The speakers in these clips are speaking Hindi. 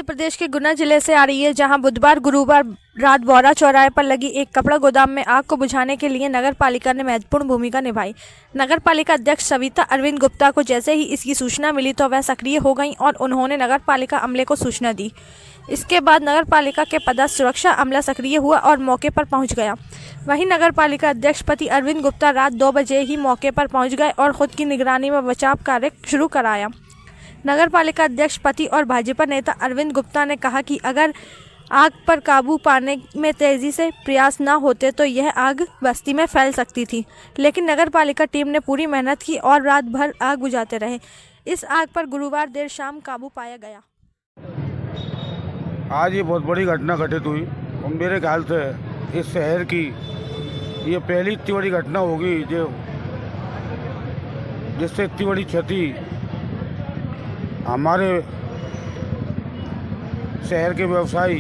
प्रदेश के गुना जिले से आ रही है, जहां बुधवार गुरुवार रात बौरा चौराहे पर लगी एक कपड़ा गोदाम में आग को बुझाने के लिए नगर पालिका ने महत्वपूर्ण भूमिका निभाई। नगर पालिका अध्यक्ष सविता अरविंद गुप्ता को जैसे ही इसकी सूचना मिली तो वह सक्रिय हो गईं और उन्होंने नगर पालिका अमले को सूचना दी। इसके बाद नगर पालिका के पदस्थ सुरक्षा अमला सक्रिय हुआ और मौके पर पहुंच गया। वहीं नगर पालिका अध्यक्ष पति अरविंद गुप्ता रात 2 बजे ही मौके पर पहुंच गए और खुद की निगरानी में बचाव कार्य शुरू कराया। नगर पालिका अध्यक्ष पति और भाजपा नेता अरविंद गुप्ता ने कहा कि अगर आग पर काबू पाने में तेजी से प्रयास न होते तो यह आग बस्ती में फैल सकती थी, लेकिन नगर पालिका टीम ने पूरी मेहनत की और रात भर आग बुझाते रहे। इस आग पर गुरुवार देर शाम काबू पाया गया। आज ये बहुत बड़ी घटना घटित हुई और मेरे ख्याल से इस शहर की ये पहली इतनी बड़ी घटना होगी जो जिससे इतनी बड़ी क्षति हमारे शहर के व्यवसायी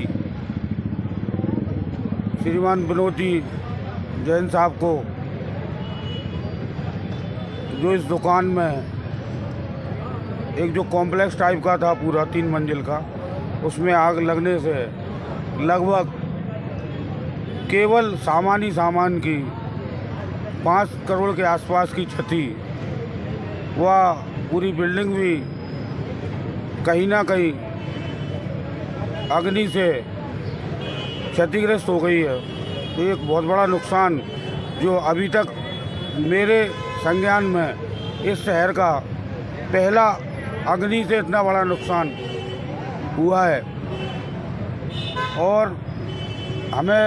श्रीमान विनोद जी जैन साहब को, जो इस दुकान में एक जो कॉम्प्लेक्स टाइप का था पूरा 3 मंजिल का, उसमें आग लगने से लगभग केवल सामान की 5 करोड़ के आसपास की क्षति, वह पूरी बिल्डिंग भी कहीं ना कहीं अग्नि से क्षतिग्रस्त हो गई है। एक बहुत बड़ा नुकसान जो अभी तक मेरे संज्ञान में इस शहर का पहला अग्नि से इतना बड़ा नुकसान हुआ है। और हमें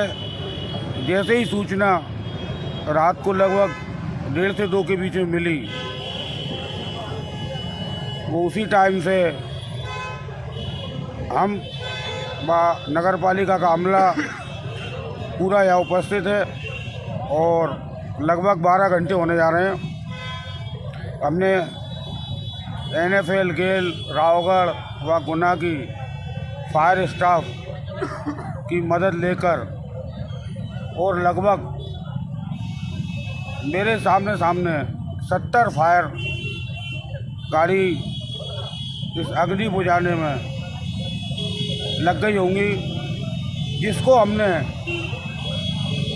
जैसे ही सूचना रात को लगभग 1:30 से 2 के बीच में मिली, वो उसी टाइम से हम नगर पालिका का अमला पूरा यहाँ उपस्थित है और लगभग 12 घंटे होने जा रहे हैं। हमने NFL, गेल, रावगढ़ व गुना की फायर स्टाफ की मदद लेकर और लगभग मेरे सामने 70 फायर गाड़ी इस अग्नि बुझाने में लग गई होंगी, जिसको हमने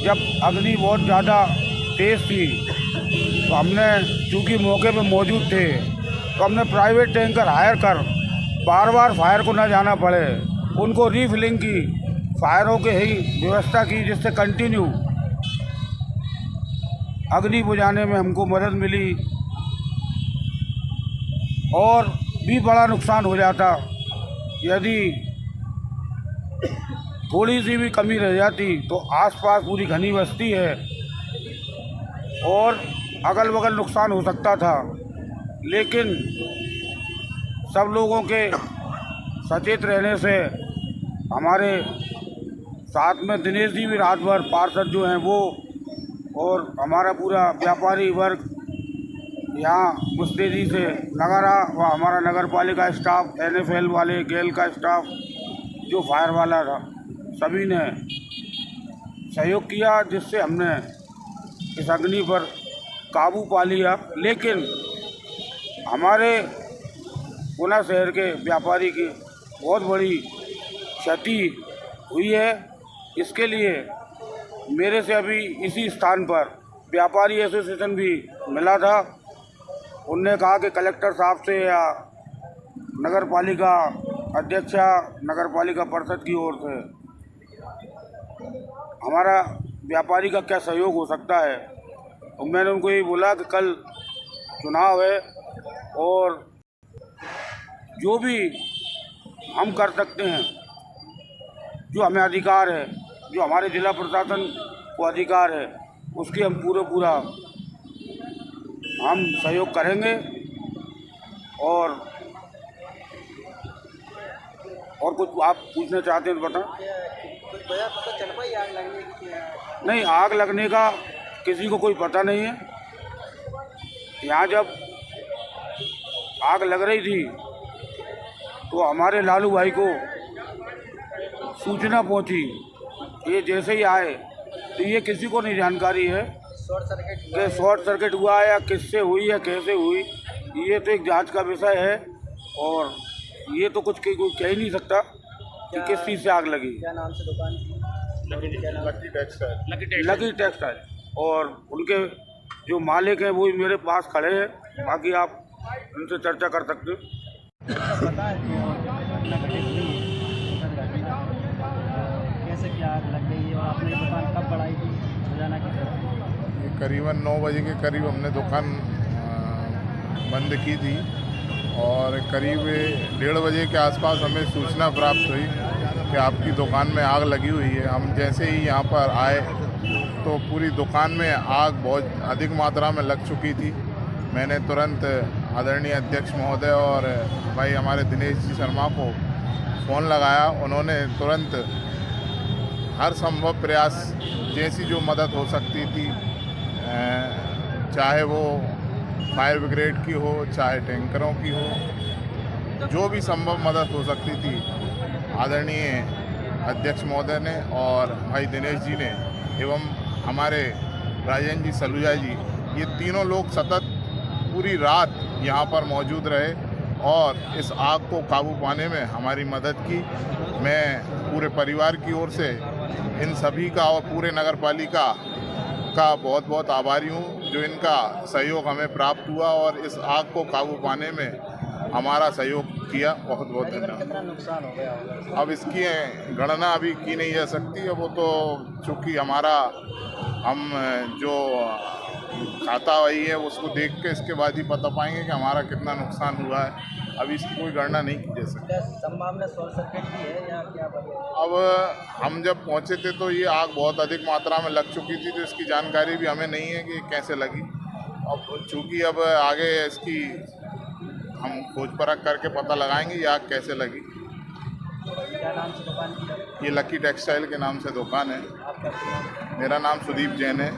जब अग्नि बहुत ज़्यादा तेज़ थी तो हमने चूँकि मौके पे मौजूद थे तो हमने प्राइवेट टैंकर हायर कर बार फायर को ना जाना पड़े, उनको रीफिलिंग की, फायरों के ही व्यवस्था की, जिससे कंटिन्यू अग्नि बुझाने में हमको मदद मिली। और भी बड़ा नुकसान हो जाता यदि थोड़ी सी भी कमी रह जाती, तो आसपास पूरी घनी बस्ती है और अगल बगल नुकसान हो सकता था। लेकिन सब लोगों के सचेत रहने से हमारे साथ में दिनेश जी भी रात भर, पार्षद जो हैं वो, और हमारा पूरा व्यापारी वर्ग यहाँ मुस्तैदी से लगा रहा, व हमारा नगर पालिका स्टाफ, NFL वाले, गेल का स्टाफ, जो फायर वाला था, सभी ने सहयोग किया, जिससे हमने इस अग्नि पर काबू पा लिया। लेकिन हमारे गुना शहर के व्यापारी की बहुत बड़ी क्षति हुई है। इसके लिए मेरे से अभी इसी स्थान पर व्यापारी एसोसिएशन भी मिला था। उनने कहा कि कलेक्टर साहब से या नगर पालिका अध्यक्षा, नगर पालिका परिषद की ओर से हमारा व्यापारी का क्या सहयोग हो सकता है। तो मैंने उनको ये बोला कि कल चुनाव है और जो भी हम कर सकते हैं, जो हमें अधिकार है, जो हमारे जिला प्रशासन को अधिकार है, उसके हम पूरा हम सहयोग करेंगे। और कुछ आप पूछना चाहते हैं तो बताएं। पता चल पाई आग लगने की? नहीं, आग लगने का किसी को कोई पता नहीं है। यहाँ जब आग लग रही थी तो हमारे लालू भाई को सूचना पहुंची। ये जैसे ही आए तो ये किसी को नहीं जानकारी है कि शॉर्ट सर्किट हुआ है या किससे हुई या कैसे हुई। ये तो एक जांच का विषय है और ये तो कुछ कोई कह ही नहीं सकता। कि किस चीज़ से आग लगी। क्या नाम से दुकान की? क्या नाम? लकी टेक्सटाइल, और उनके जो मालिक हैं वो मेरे पास खड़े हैं, बाकी आप उनसे चर्चा कर सकते हो। पता है कि घटना घटित हुई है, दुखद घटना, कैसे क्या आग लग गई है और आपने ये दुकान कब बढ़ाई थी रोजाना की तरह? ये करीबन 9 बजे के करीब हमने दुकान बंद की थी और करीब 1:30 बजे के आसपास हमें सूचना प्राप्त हुई कि आपकी दुकान में आग लगी हुई है। हम जैसे ही यहाँ पर आए तो पूरी दुकान में आग बहुत अधिक मात्रा में लग चुकी थी। मैंने तुरंत आदरणीय अध्यक्ष महोदय और भाई हमारे दिनेश जी शर्मा को फ़ोन लगाया। उन्होंने तुरंत हर संभव प्रयास, जैसी जो मदद हो सकती थी, चाहे वो फायर ब्रिगेड की हो, चाहे टैंकरों की हो, जो भी संभव मदद हो सकती थी आदरणीय अध्यक्ष महोदय ने और भाई दिनेश जी ने एवं हमारे राजेंद्र जी सलूजा जी, ये तीनों लोग सतत पूरी रात यहाँ पर मौजूद रहे और इस आग को काबू पाने में हमारी मदद की। मैं पूरे परिवार की ओर से इन सभी का और पूरे नगर पालिका का बहुत बहुत आभारी हूँ, जो इनका सहयोग हमें प्राप्त हुआ और इस आग को काबू पाने में हमारा सहयोग किया। बहुत बहुत धन्यवाद। कितना नुकसान हो गया होगा? अब इसकी गणना अभी की नहीं जा सकती, अब वो तो चूँकि हमारा हम जो खाता वही है उसको देख के इसके बाद ही पता पाएंगे कि हमारा कितना नुकसान हुआ है। अभी इसकी कोई गणना नहीं की जा सकती। क्या संभावना शॉर्ट सर्किट की है या क्या बने? अब हम जब पहुंचे थे तो ये आग बहुत अधिक मात्रा में लग चुकी थी, तो इसकी जानकारी भी हमें नहीं है कि कैसे लगी। अब चूँकि अब आगे इसकी हम खोज परख करके पता लगाएंगे ये आग कैसे लगी। क्या नाम से दुकान की? ये लकी टेक्सटाइल के नाम से दुकान है। आपका नाम? मेरा नाम सुदीप जैन है।